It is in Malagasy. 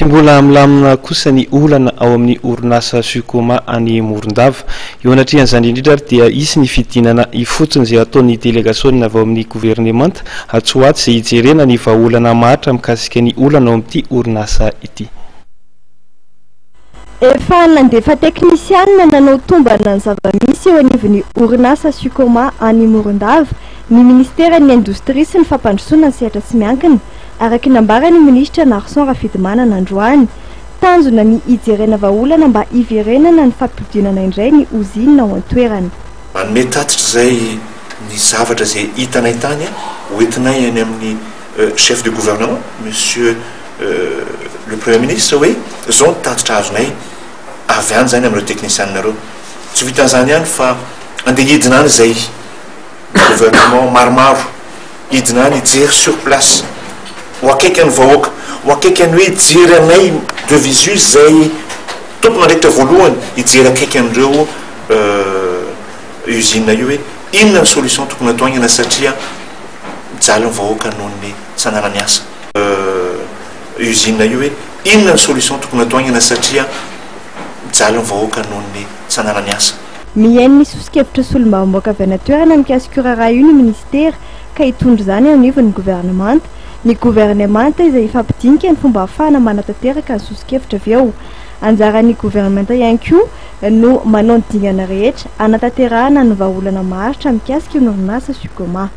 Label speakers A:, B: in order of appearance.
A: Sy mbola milamina kosa ny olana ao amin'ny orinasa Sukoma any Morondava. Eo anatrehan'izany indrindra dia isy ny fidinana ifotsiny izay ataon'ny delegaciona avy ao amin'ny gouvernemanta Hatsoaty izay hijerena ny vahaolana mahatra mikasika ny olana ao amin'ity orinasa ity.
B: Efa nandefa teknisianina nanao tombana ny zava-misy eo anivon'ny orinasa Sukoma any Morondava ny ministeran'ny indostria sy ny fampandrosoana ny sehatra tsy miankina. Araka nambarany ministra Narson Rafidimanana androany, tanjona ny hijerena vahaolana mba hiverenana ny fampidinana indray ny uzina ao an-toerana.
C: Manome tatitra izay ny zavatra izay hitanay tany hoentinay any amin'ny chef de gouvernement, monsieur le premier ministre, hoe zao ny tatitra azonay avy any zany amin'ireo teknisianareo. Tsy vitan'izany ihany fa andeha hidina any izay gouvernement maromaro, hidina any hijery sur place. Wakaiky ny vahoaka, wakaiky ny hoe hijery anay de visu izay tompona ndraikitra voalohany hijery akaiky an'ireo usine io hoe inona ny solution tokony atao agnana satria mijaly ny vahoaka noho ny tsananany asa. Usine io hoe inona ny solution tokony atao agnana satria mijaly ny vahoaka noho ny tsananany asa.
B: Mihaino ny sosikevitra solombavamboaka avy any an-toerana mikasika raharaha io ny ministera ka hitondra izany ao anivon'ny gouvernemanta. Ny gouvernemanta izay ifampidinika ny fomba ahafahana manatanteraka ny sosikevitra avy eo. Anjaran'ny gouvernemanta ihany koa no manao ny dingana rehetra anatanterahana ny vahaolana maharitra mikasika ny orinasa Sukoma.